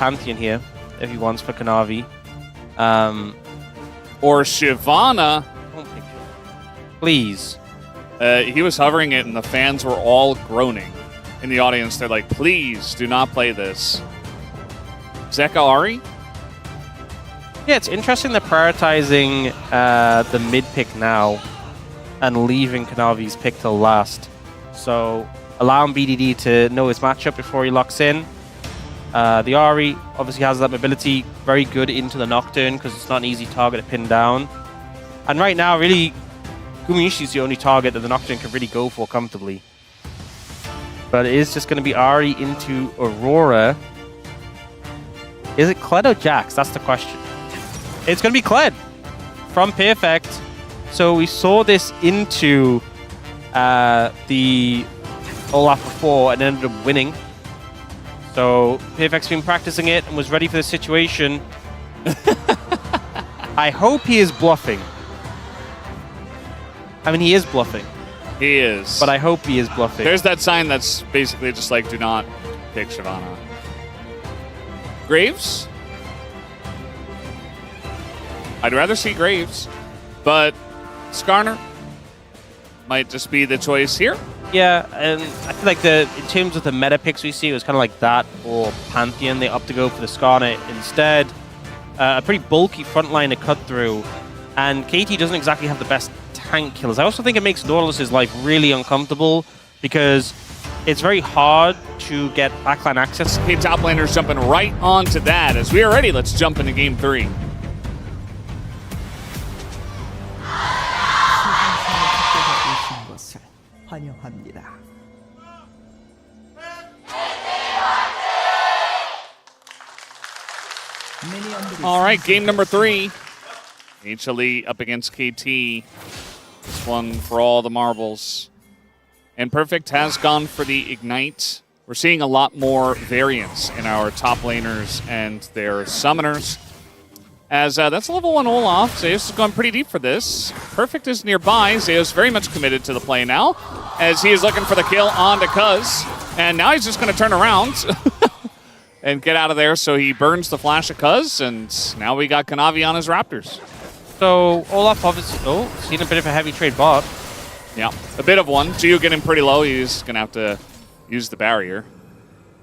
Pantheon here, if he wants, for Kanavi. Or Shyvana. Don't pick it. Please. He was hovering it, and the fans were all groaning. In the audience, they're like, please do not play this. Zeka Ari? Yeah, it's interesting they're prioritizing the mid pick now and leaving Kanavi's pick till last. So allowing BDD to know his matchup before he locks in. The Ari obviously has that mobility very good into the Nocturne because it's not an easy target to pin down. And right now, really, Gumayusi is the only target that the Nocturne can really go for comfortably. But it is just going to be Ari into Aurora. Is it Kled or Jax? That's the question. It's going to be Kled from Perfect. So we saw this into the Olaf before and ended up winning. So Perfect's been practicing it and was ready for the situation. I hope he is bluffing. I mean, he is bluffing. He is. But I hope he is bluffing. There's that sign that's basically just like, do not pick Shyvana. Graves? I'd rather see Graves, but Skarner might just be the choice here. Yeah, and I feel like in terms of the meta picks we see, it was kind of like that or Pantheon. They opt to go for the Skarner instead. A pretty bulky front line to cut through, and KT doesn't exactly have the best tank kills. I also think it makes Nautilus's life really uncomfortable because it's very hard to get backline access. Okay, top laners jumping right onto that. As we are ready, let's jump into game 3. All right, game number 3. HLE up against KT. This one for all the marbles. And Perfect has gone for the Ignite. We're seeing a lot more variance in our top laners and their summoners. As that's a level 1 Olaf. Zeus is going pretty deep for this. Perfect is nearby. Zeus very much committed to the play now, as he is looking for the kill onto Cuz. And now he's just going to turn around and get out of there. So he burns the flash of Cuz, and now we got Kanavi on his Raptors. So Olaf obviously, seen a bit of a heavy trade bot. Yeah, a bit of one. Gio getting pretty low. He's going to have to use the barrier.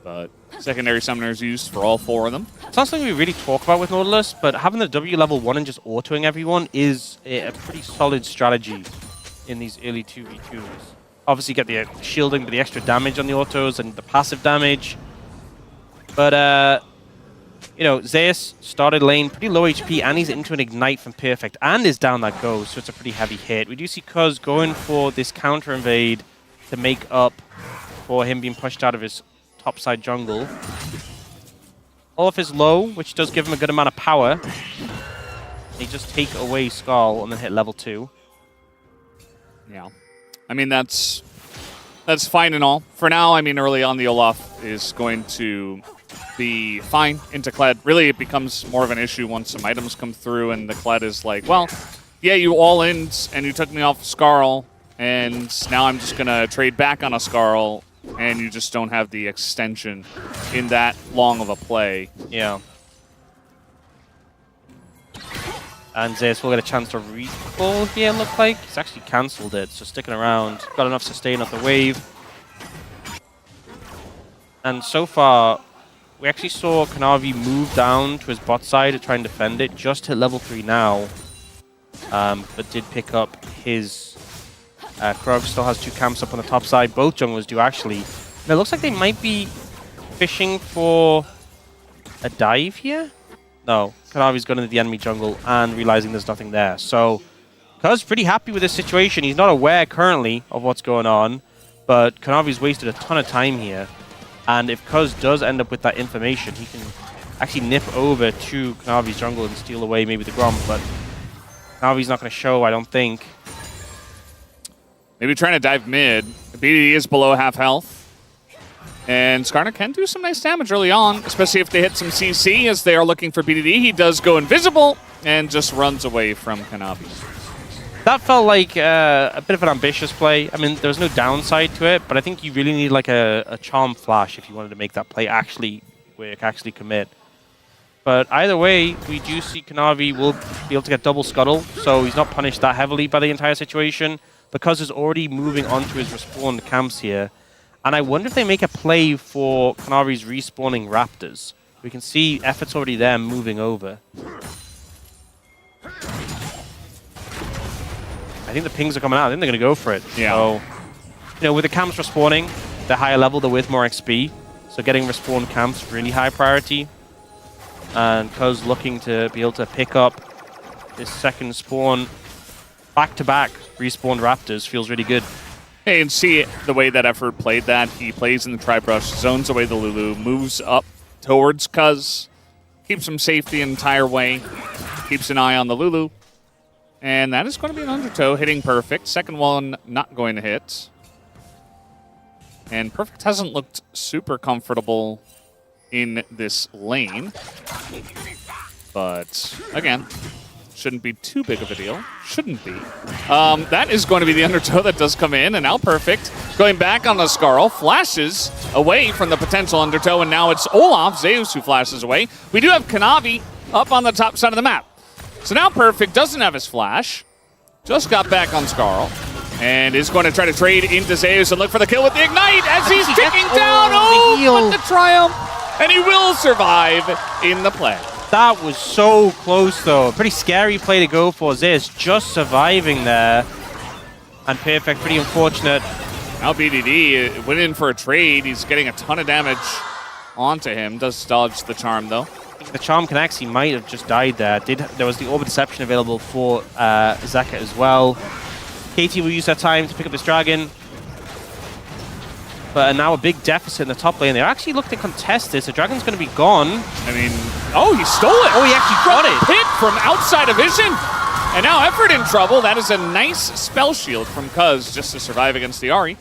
But secondary summoners used for all 4 of them. It's not something we really talk about with Nautilus, but having the W level 1 and just autoing everyone is a pretty solid strategy in these early 2v2s. Obviously, you get the shielding, but the extra damage on the autos and the passive damage. But, you know, Zeus started lane pretty low HP, and he's into an Ignite from Perfect, and is down that goes, so it's a pretty heavy hit. We do see Cuz going for this counter invade to make up for him being pushed out of his topside jungle. Olaf is low, which does give him a good amount of power. They just take away Skull and then hit level 2. Yeah. I mean, that's fine and all. For now, I mean, early on, the Olaf is going to be fine into Kled. Really, it becomes more of an issue once some items come through and the Kled is like, well, yeah, you all-in and you took me off Skarl, and now I'm just going to trade back on a Skarl, and you just don't have the extension in that long of a play. Yeah. And Zeus will get a chance to recall here, look like. He's actually cancelled it, so sticking around. Got enough sustain off the wave. And so far, we actually saw Kanavi move down to his bot side to try and defend it. Just hit level 3 now. But did pick up his... Krog still has 2 camps up on the top side. Both junglers do, actually. And it looks like they might be fishing for a dive here. No, Kanavi's gone into the enemy jungle and realizing there's nothing there. So, Cuz pretty happy with this situation. He's not aware currently of what's going on, but Kanavi's wasted a ton of time here. And if Cuz does end up with that information, he can actually nip over to Kanavi's jungle and steal away maybe the Grom, but Kanavi's not going to show, I don't think. Maybe trying to dive mid. The BDD is below half health. And Skarner can do some nice damage early on, especially if they hit some CC as they are looking for BDD. He does go invisible and just runs away from Kanavi. That felt like a bit of an ambitious play. I mean, there's no downside to it, but I think you really need like a charm flash if you wanted to make that play actually work, actually commit. But either way, we do see Kanavi will be able to get double scuttle, so he's not punished that heavily by the entire situation because he's already moving onto his respawned camps here. And I wonder if they make a play for Kanavi's respawning raptors. We can see efforts already there moving over. I think the pings are coming out. I think they're going to go for it. Yeah. So, you know, with the camps respawning, they're higher level, they're with more XP. So getting respawned camps, really high priority. And Cuz looking to be able to pick up this second spawn. Back-to-back respawned raptors feels really good. Hey, and see the way that Effort played that. He plays in the tri-brush, zones away the Lulu, moves up towards Cuz, keeps him safe the entire way, keeps an eye on the Lulu. And that is going to be an undertow, hitting Perfect. Second one not going to hit. And Perfect hasn't looked super comfortable in this lane. But, again, shouldn't be too big of a deal. Shouldn't be. That is going to be the undertow that does come in. And now Perfect going back on the Skarl. Flashes away from the potential undertow. And now it's Olaf, Zeus, who flashes away. We do have Kanavi up on the top side of the map. So now Perfect doesn't have his flash. Just got back on Skarl. And is going to try to trade into Zeus and look for the kill with the Ignite as he's ticking down. Oh, with the Triumph. And he will survive in the play. That was so close, though. A pretty scary play to go for Zeus, just surviving there. And Perfect, pretty unfortunate. Now BDD went in for a trade. He's getting a ton of damage onto him. Does dodge the charm, though. The charm connects, he might have just died there. There was the Orb of Deception available for Zeka as well. KT will use that time to pick up this dragon. But now a big deficit in the top lane. They're actually looking to contest this. The dragon's going to be gone. I mean, oh, he stole it. Oh, he actually got it. Hit from outside of vision. And now Effort in trouble. That is a nice spell shield from Cuz just to survive against the Ahri.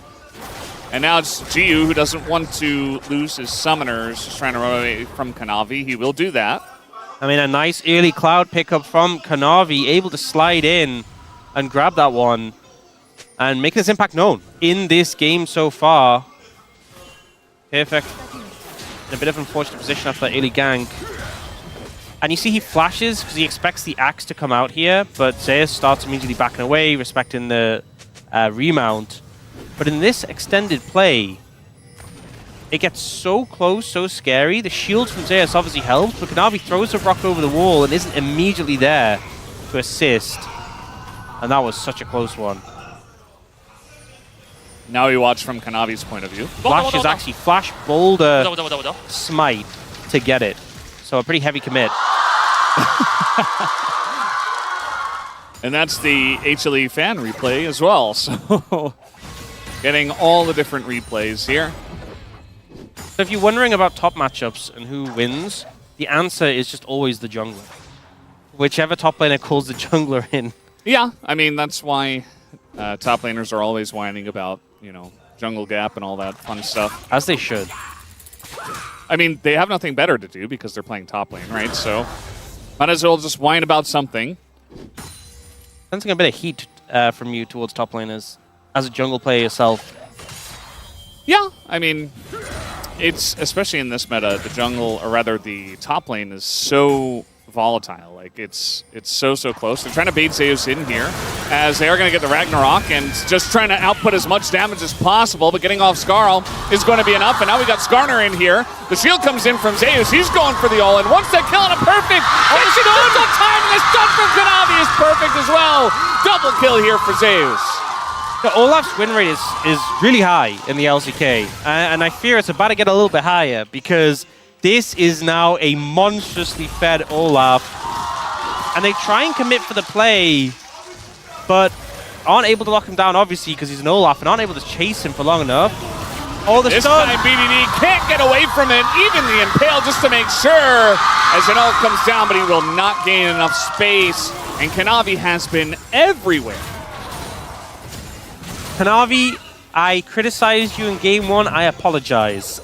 And now it's Jiu who doesn't want to lose his summoners, just trying to run away from Kanavi. He will do that. I mean, a nice early cloud pickup from Kanavi, able to slide in and grab that one and make his impact known in this game so far. Perfect. In a bit of an unfortunate position after that early gank. And you see he flashes because he expects the axe to come out here, but Zeus starts immediately backing away, respecting the remount. But in this extended play, it gets so close, so scary. The shield from Zeus obviously helps, but Kanavi throws a rock over the wall and isn't immediately there to assist. And that was such a close one. Now we watch from Kanavi's point of view. Flash is actually Flash Boulder Smite to get it. So a pretty heavy commit. And that's the HLE fan replay as well. So getting all the different replays here. So if you're wondering about top matchups and who wins, the answer is just always the jungler. Whichever top laner calls the jungler in. Yeah, I mean, that's why top laners are always whining about, you know, jungle gap and all that fun stuff. As they should. I mean, they have nothing better to do because they're playing top lane, right? So might as well just whine about something. Sensing a bit of heat from you towards top laners as a jungle player yourself. Yeah, I mean, it's, especially in this meta, the jungle, or rather the top lane is so volatile. Like, it's so close. They're trying to bait Zeus in here, as they are going to get the Ragnarok, and just trying to output as much damage as possible, but getting off Skarl is going to be enough, and now we got Skarner in here. The shield comes in from Zeus. He's going for the all-in. Wants that kill on a perfect. It's on time, and the stun from Kanavi is perfect as well. Double kill here for Zeus. The Olaf's win rate is really high in the LCK, and I fear it's about to get a little bit higher because this is now a monstrously fed Olaf, and they try and commit for the play, but aren't able to lock him down, obviously, because he's an Olaf, and aren't able to chase him for long enough. Oh, the stun! This time BDD can't get away from it, even the Impale, just to make sure, as an ult comes down, but he will not gain enough space, and Kanavi has been everywhere. Kanavi, I criticized you in game 1. I apologize.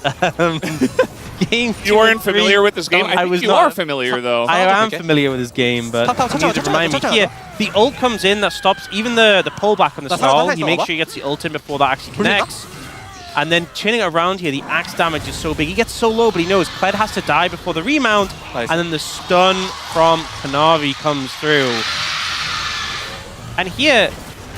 Game 2 you weren't familiar with this game? I think you are familiar, though. I am familiar with this game, but you need to remind me. Here, the ult comes in that stops even the pullback on the stall. You make sure he gets the ult in before that actually connects. And then turning it around here, the axe damage is so big. He gets so low, but he knows Kled has to die before the remount. Nice. And then the stun from Kanavi comes through. And here,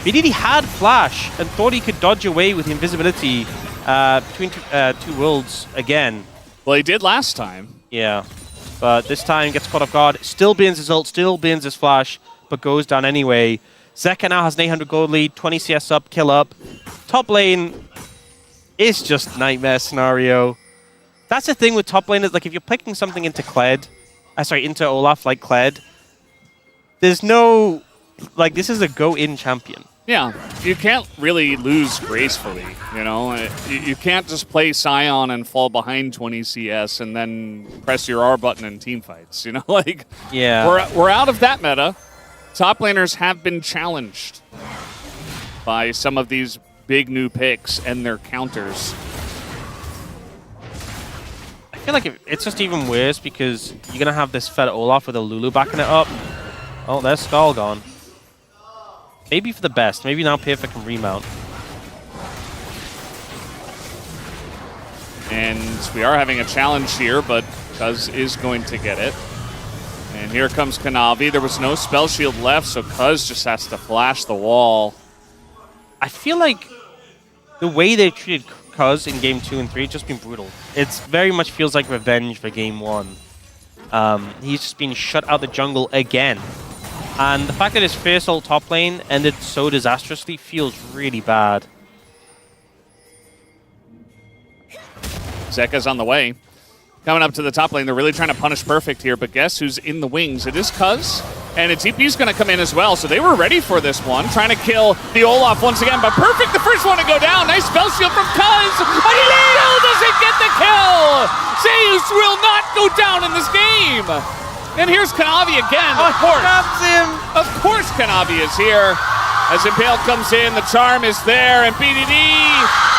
VDD had flash and thought he could dodge away with invisibility between two worlds again. Well, he did last time. Yeah, but this time gets caught off guard. Still burns his ult, still burns his flash, but goes down anyway. Zeka now has an 800 gold lead, 20 CS up, kill up. Top lane is just nightmare scenario. That's the thing with top lane is like if you're picking something into Kled, into Olaf like Kled, there's no, like this is a go-in champion. Yeah, you can't really lose gracefully, you know? You can't just play Scion and fall behind 20 CS and then press your R button in team fights, you know? Like, yeah, we're out of that meta. Top laners have been challenged by some of these big new picks and their counters. I feel like it's just even worse because you're going to have this fed Olaf with a Lulu backing it up. Oh, there's Skull gone. Maybe for the best. Maybe now Perfect can remount. And we are having a challenge here, but Cuz is going to get it. And here comes Kanavi. There was no spell shield left, so Cuz just has to flash the wall. I feel like the way they treated Cuz in game 2 and 3 has just been brutal. It's very much feels like revenge for game 1. He's just been shut out the jungle again. And the fact that his first ult top lane ended so disastrously feels really bad. Zeka's on the way. Coming up to the top lane, they're really trying to punish Perfect here, but guess who's in the wings? It is Cuz, and a TP's going to come in as well, so they were ready for this one, trying to kill the Olaf once again, but Perfect, the first one to go down. Nice spell shield from Cuz, but he still doesn't get the kill! Zeus will not go down in this game! And here's Kanavi again, of course. Of course Kanavi is here. As Impale comes in, the charm is there, and BDD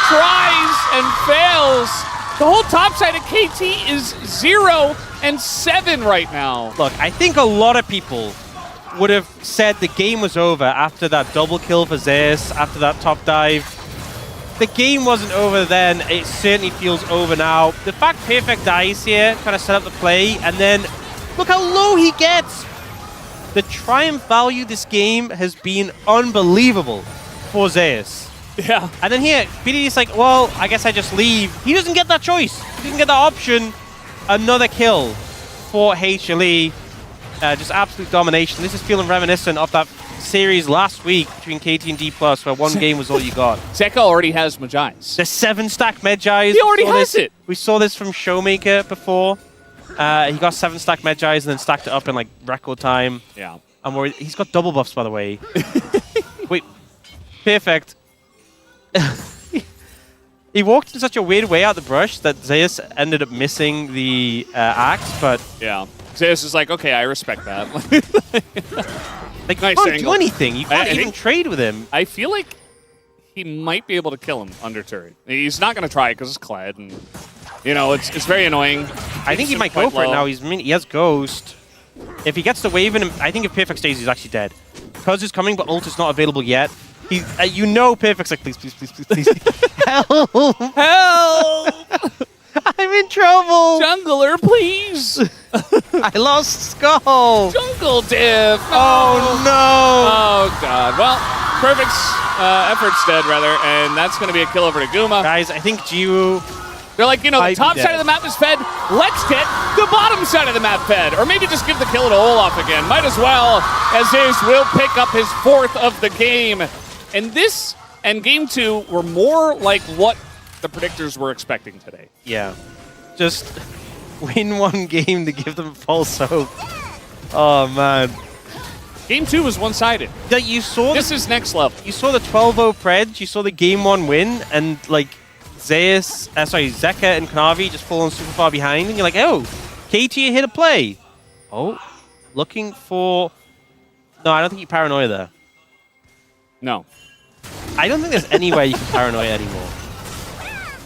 tries and fails. The whole top side of KT is 0-7 right now. Look, I think a lot of people would have said the game was over after that double kill for Zeus, after that top dive. The game wasn't over then. It certainly feels over now. The fact Perfect dies here, trying to set up the play, and then look how low he gets. The triumph value this game has been unbelievable for Zeus. Yeah. And then here, BDD's like, well, I guess I just leave. He doesn't get that choice. He doesn't get that option. Another kill for HLE. Just absolute domination. This is feeling reminiscent of that series last week between KT and D+, where one game was all you got. Zeka already has Magi's. The 7-stack Magi's. He already has it. We saw this from Showmaker before. He got 7-stack Magi's and then stacked it up in like record time. Yeah. And he's got double buffs, by the way. Wait, Perfect. He walked in such a weird way out the brush that Zeus ended up missing the axe, but... Yeah. Zeus is like, okay, I respect that. Like, nice you can't angle. do anything. You can't even trade with him. I feel like he might be able to kill him under turret. He's not going to try it because it's Kled, and, you know, it's very annoying. I think he might go for it now. He has Ghost. If he gets the wave in him, I think if Perfect stays, he's actually dead. Cuz is coming, but ult is not available yet. You know Perfect's like, please, please, please, please, please. Help! Help! I'm in trouble! Jungler, please! I lost Skull! Jungle div! Oh, no! Oh, God. Well, Perfect's effort's dead, rather, and that's going to be a kill over to Guma. Guys, I think Jiwoo... They're like, you know, the top side of the map is fed. Let's get the bottom side of the map fed. Or maybe just give the kill to Olaf again. Might as well, as Zeus will pick up his 4th of the game. And this and game 2 were more like what the predictors were expecting today. Yeah. Just win one game to give them false hope. Oh, man. Game 2 was one-sided. You saw this is next level. You saw the 12-0 Pred. You saw the game 1 win. And, like, Zeka and Kanavi just falling super far behind. And you're like, oh, KT hit a play. Oh, looking for... No, I don't think you paranoia there. No. I don't think there's any way you can paranoia anymore.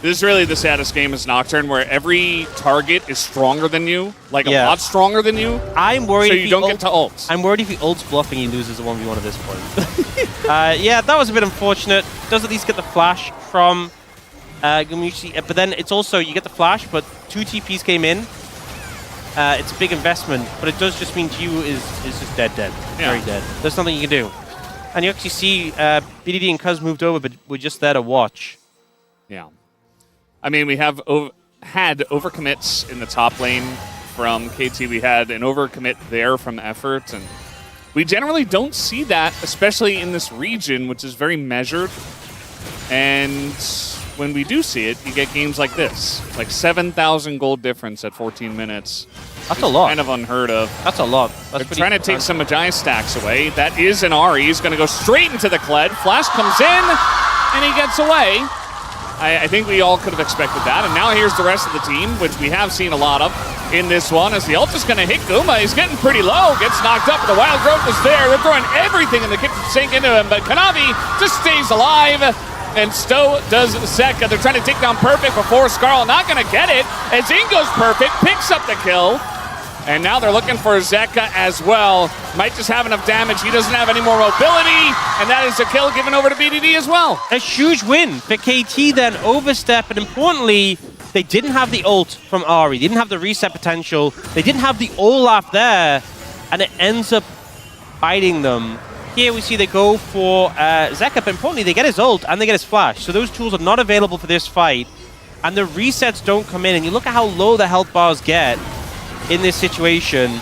This is really the saddest game as Nocturne, where every target is stronger than you, like a lot stronger than you. I'm worried so you don't get to ult. I'm worried if he ults bluffing, he loses a 1v1 at this point. Yeah, that was a bit unfortunate. Does at least get the flash from Gumayusi, but then it's also, you get the flash, but 2 TPs came in. It's a big investment, but it does just mean Jiwoo is just dead. Very dead. There's nothing you can do. And you actually see BDD and Cuz moved over, but we're just there to watch. Yeah. I mean, we have had overcommits in the top lane from KT. We had an overcommit there from Effort, and we generally don't see that, especially in this region, which is very measured. And when we do see it, you get games like this. Like 7,000 gold difference at 14 minutes. That's a lot. Kind of unheard of. That's a lot. They're trying to take some Magi stacks away. That is an Ari. He's going to go straight into the Kled. Flash comes in, and he gets away. I think we all could have expected that. And now here's the rest of the team, which we have seen a lot of in this one, as the ult is going to hit Guma. He's getting pretty low, gets knocked up, but the Wild Growth is there. They're throwing everything in the kitchen sink into him, but Kanavi just stays alive. And Stowe does Zeka. They're trying to take down Perfect before Skarl. Not going to get it, as Ingo's Perfect picks up the kill. And now they're looking for Zeka as well. Might just have enough damage. He doesn't have any more mobility. And that is a kill given over to BDD as well. A huge win for KT then, overstep. And importantly, they didn't have the ult from Ari. They didn't have the reset potential. They didn't have the Olaf there. And it ends up biting them. Here we see they go for Zeka, but importantly, they get his ult and they get his flash. So those tools are not available for this fight. And the resets don't come in. And you look at how low the health bars get in this situation.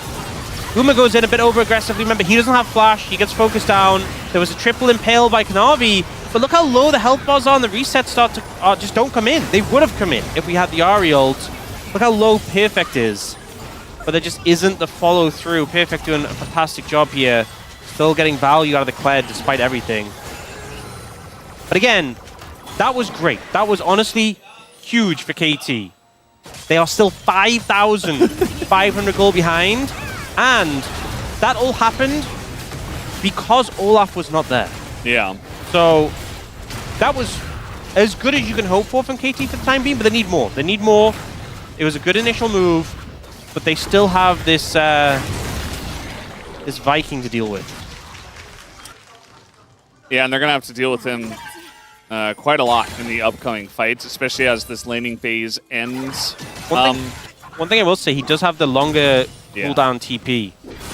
Guma goes in a bit over-aggressively. Remember, he doesn't have flash. He gets focused down. There was a triple impale by Kanavi. But look how low the health bars are, and the resets start to just don't come in. They would have come in if we had the Ari ult. Look how low Perfect is. But there just isn't the follow-through. Perfect doing a fantastic job here. Still getting value out of the Kled despite everything. But again, that was great. That was honestly huge for KT. They are still 5,500 gold behind. And that all happened because Olaf was not there. Yeah. So that was as good as you can hope for from KT for the time being, but they need more. They need more. It was a good initial move, but they still have this this Viking to deal with. Yeah, and they're going to have to deal with him quite a lot in the upcoming fights, especially as this laning phase ends. One thing I will say, he does have the longer cooldown TP.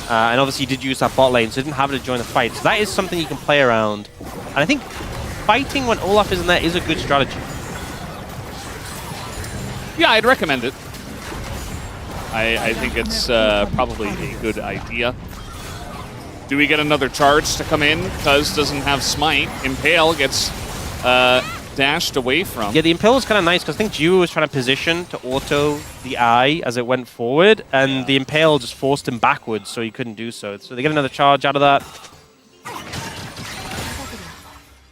And obviously he did use that bot lane, so he didn't have it to join the fight. So that is something you can play around. And I think fighting when Olaf isn't there is a good strategy. Yeah, I'd recommend it. I think it's probably a good idea. Do we get another charge to come in? Cuz doesn't have Smite. Impale gets dashed away from. Yeah, the Impale was kind of nice because I think Jiwoo was trying to position to auto the eye as it went forward, and the Impale just forced him backwards, so he couldn't do so. So they get another charge out of that.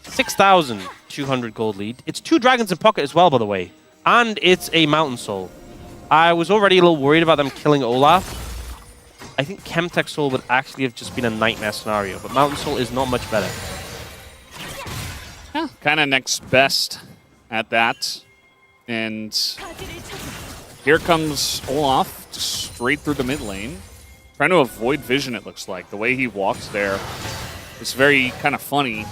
6,200 gold lead. It's 2 dragons in pocket as well, by the way. And it's a Mountain Soul. I was already a little worried about them killing Olaf. I think Chemtech Soul would actually have just been a nightmare scenario, but Mountain Soul is not much better. Yeah, kind of next best at that. And here comes Olaf, just straight through the mid lane. Trying to avoid vision, it looks like. The way he walks there is very kind of funny.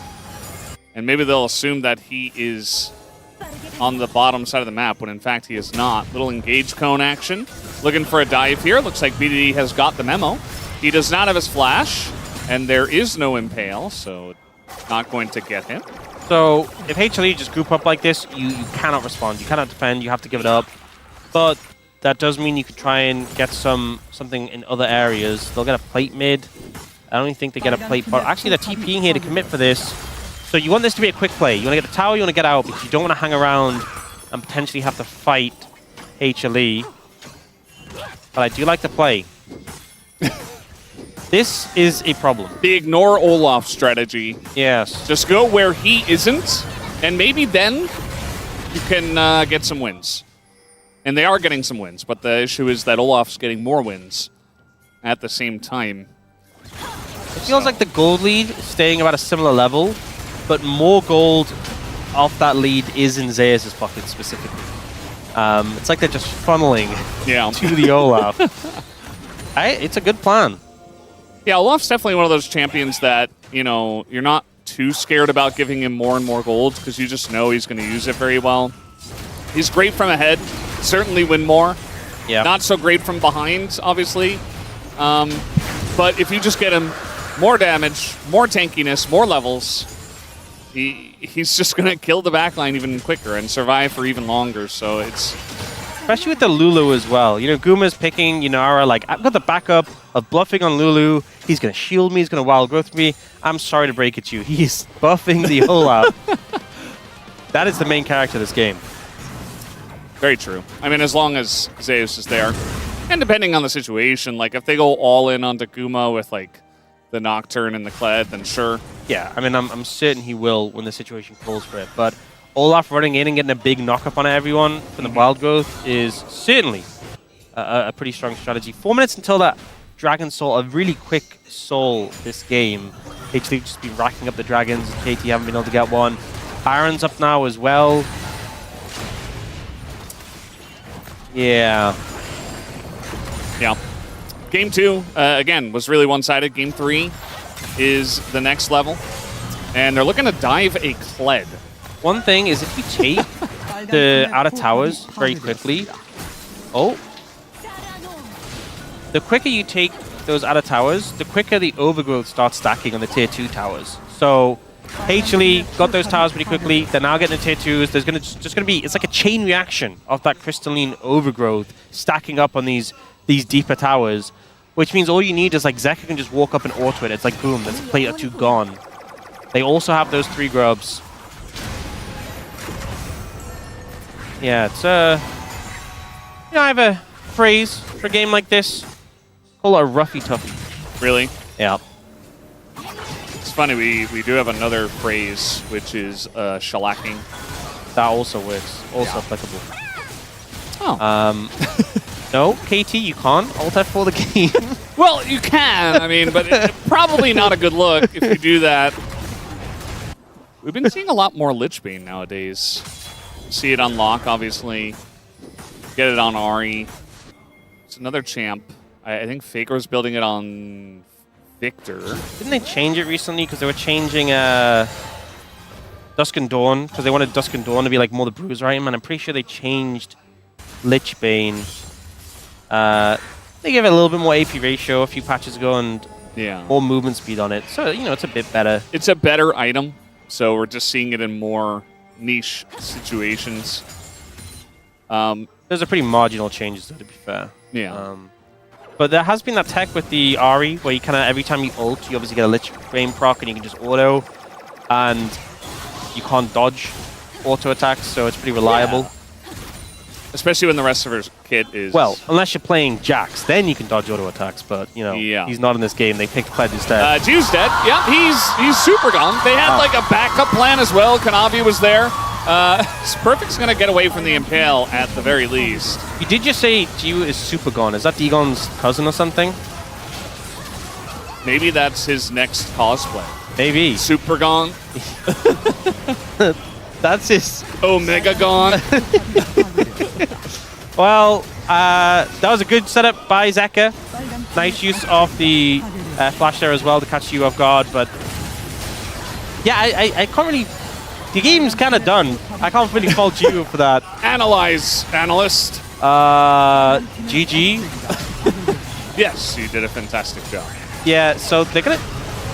And maybe they'll assume that he is on the bottom side of the map, when in fact he is not. Little engage cone action. Looking for a dive here. Looks like BDD has got the memo. He does not have his flash, and there is no impale, so not going to get him. So if HLE just group up like this, you cannot respond. You cannot defend. You have to give it up. But that does mean you could try and get something in other areas. They'll get a plate mid. I don't even think they get a plate bot. Actually, they're TPing here to commit for this. So you want this to be a quick play. You want to get the tower, you want to get out, because you don't want to hang around and potentially have to fight HLE. But I do like the play. This is a problem. The ignore Olaf strategy. Yes. Just go where he isn't, and maybe then you can get some wins. And they are getting some wins, but the issue is that Olaf's getting more wins at the same time. It feels like the gold lead is staying about a similar level, but more gold off that lead is in Zeus' pocket specifically. It's like they're just funneling to the Olaf. It's a good plan. Yeah, Olaf's definitely one of those champions that, you know, you're not too scared about giving him more and more gold because you just know he's going to use it very well. He's great from ahead. Certainly win more. Yeah. Not so great from behind, obviously. But if you just get him more damage, more tankiness, more levels, he's just going to kill the backline even quicker and survive for even longer. So it's... Especially with the Lulu as well. You know, Guma's picking Yunara, like, I've got the backup of bluffing on Lulu. He's going to shield me. He's going to wild growth me. I'm sorry to break it to you. He's buffing the whole out. That is the main character of this game. Very true. I mean, as long as Zeus is there. And depending on the situation, like, if they go all in onto Guma with, like, the Nocturne and the Kled, then sure. Yeah, I mean, I'm certain he will when the situation calls for it. But Olaf running in and getting a big knock-up on everyone from the wild growth is certainly a pretty strong strategy. 4 minutes until that Dragon Soul, a really quick soul this game. HLE just been racking up the dragons. KT haven't been able to get one. Baron's up now as well. Yeah. Yeah. Game 2, again, was really one-sided. Game 3 is the next level. And they're looking to dive a Kled. One thing is if you take the outer towers very quickly... Oh. The quicker you take those outer towers, the quicker the overgrowth starts stacking on the tier 2 towers. So HLE got those towers pretty quickly. They're now getting the tier 2s. There's just gonna be, it's like a chain reaction of that crystalline overgrowth stacking up on these deeper towers, which means all you need is like Zeka can just walk up and auto it. It's like boom, there's a plate or two gone. They also have those 3 grubs. Yeah, it's you know, I have a phrase for a game like this. Call it a roughy toughy. Really? Yeah. It's funny, we do have another phrase, which is shellacking. That also works. Also applicable. Oh. No, KT, you can't alt F4 the game. Well, you can, I mean, but it's probably not a good look if you do that. We've been seeing a lot more Lichbane nowadays. See it unlock, obviously. Get it on Ahri. It's another champ. I think Faker's building it on Victor. Didn't they change it recently? Because they were changing Dusk and Dawn. Because they wanted Dusk and Dawn to be like more the bruiser item. And I'm pretty sure they changed Lichbane. They gave it a little bit more AP ratio a few patches ago and more movement speed on it. So, you know, it's a bit better. It's a better item. So we're just seeing it in more niche situations. Those are pretty marginal changes, though, to be fair. Yeah. But there has been that tech with the Ahri, where you kind of, every time you ult, you obviously get a Lichbane proc, and you can just auto, and you can't dodge auto attacks, so it's pretty reliable. Yeah. Especially when the rest of her kit is... Well, unless you're playing Jax, then you can dodge auto attacks, but, you know, he's not in this game. They picked Kled instead. Jew's dead. Yeah, he's super gone. They had, like, a backup plan as well. Kanavi was there. Perfect's going to get away from the Impale at the very least. You did just say Jiu is super gone. Is that Dagon's cousin or something? Maybe that's his next cosplay. Maybe. Super gone. That's his... Omega gone. Well, that was a good setup by Zeka. Nice use of the flash there as well to catch you off guard, but... Yeah, I can't really... The game's kind of done. I can't really fault you for that. Analyze, analyst. GG. Yes, you did a fantastic job. Yeah, so they're gonna...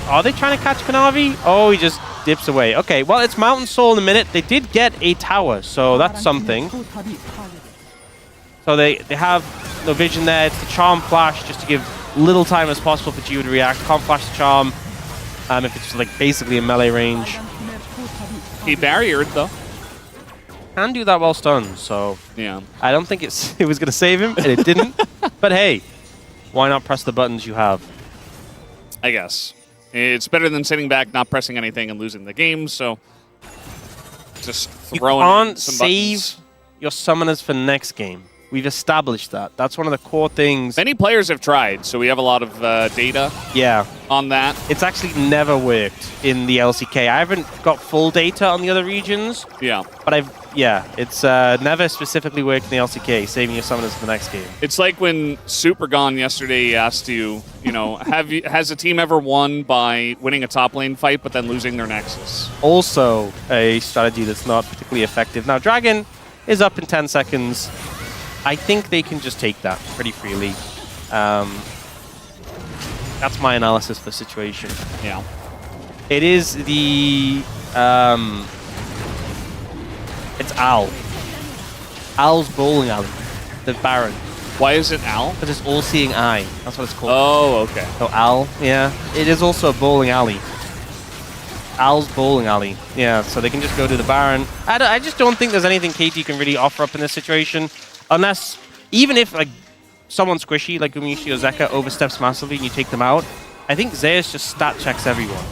Are they trying to catch Kanavi? Oh, he just dips away. Okay, well, it's Mountain Soul in a minute. They did get a tower, so that's something. So they have no vision there. It's the Charm Flash just to give little time as possible for Geo to react. Can't flash the Charm if it's like basically in melee range. He barriered, though. Can do that while stunned, so... Yeah. I don't think it was going to save him, and it didn't. But hey, why not press the buttons you have? I guess. It's better than sitting back, not pressing anything, and losing the game, so... Just throwing some buttons. Save your summoners for next game. We've established that. That's one of the core things. Many players have tried, so we have a lot of data on that. It's actually never worked in the LCK. I haven't got full data on the other regions. Yeah. But it's never specifically worked in the LCK, saving your summoners for the next game. It's like when Super Gone yesterday asked you, has a team ever won by winning a top lane fight but then losing their Nexus? Also a strategy that's not particularly effective. Now, Dragon is up in 10 seconds. I think they can just take that pretty freely. That's my analysis of the situation. Yeah. It is the... it's Al. Al's bowling alley. The Baron. Why is it Al? Because it's all-seeing eye. That's what it's called. Oh, okay. So Al, yeah. It is also a bowling alley. Al's bowling alley. Yeah, so they can just go to the Baron. I just don't think there's anything KT can really offer up in this situation. Unless, even if like someone squishy like Gumayusi or Zeka oversteps massively and you take them out, I think Zeus just stat checks everyone.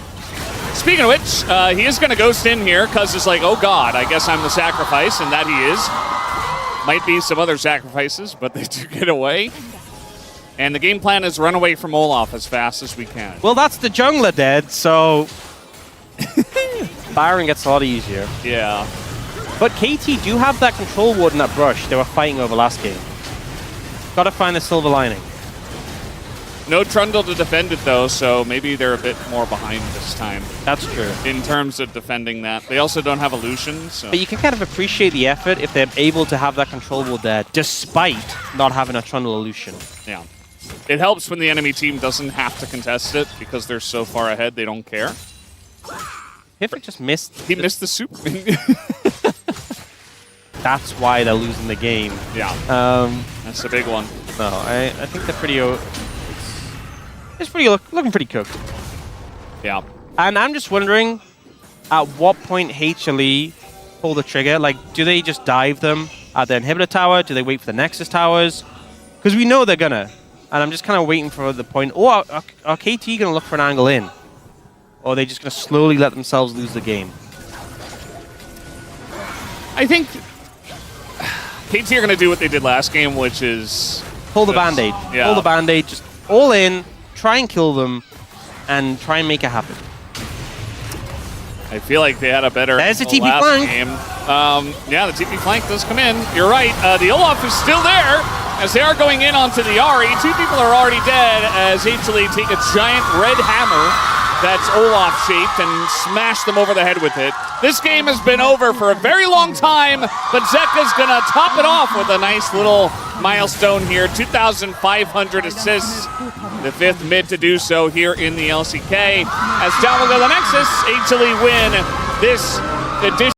Speaking of which, he is going to ghost in here because it's like, oh god, I guess I'm the sacrifice, and that he is. Might be some other sacrifices, but they do get away. And the game plan is run away from Olaf as fast as we can. Well, that's the jungler dead, so... Byron gets a lot easier. Yeah. But KT do have that control ward in that brush they were fighting over last game. Gotta find the silver lining. No Trundle to defend it, though, so maybe they're a bit more behind this time. That's true. In terms of defending that. They also don't have illusion, so... But you can kind of appreciate the effort if they're able to have that control ward there, despite not having a Trundle illusion. Yeah. It helps when the enemy team doesn't have to contest it, because they're so far ahead, they don't care. Piffik just missed... He missed the super... That's why they're losing the game. Yeah. That's a big one. No, I think they're pretty... It's pretty looking pretty cooked. Yeah. And I'm just wondering, at what point HLE pull the trigger? Like, do they just dive them at the inhibitor tower? Do they wait for the Nexus towers? Because we know they're gonna. And I'm just kind of waiting for the point. Or are KT gonna look for an angle in? Or are they just gonna slowly let themselves lose the game? I think KT are gonna do what they did last game, which is... Pull the Band-Aid. Yeah. Pull the Band-Aid, just all in. Try and kill them, and try and make it happen. I feel like they had a better There's the TP last flank. game. Yeah, the TP flank does come in. You're right. The Olaf is still there as they are going in onto the Ahri. Two people are already dead as HLE take a giant red hammer that's Olaf-shaped and smash them over the head with it. This game has been over for a very long time, but Zeka's going to top it off with a nice little milestone here. 2,500 assists, the fifth mid to do so here in the LCK. As down will go the Nexus, HLE win this edition.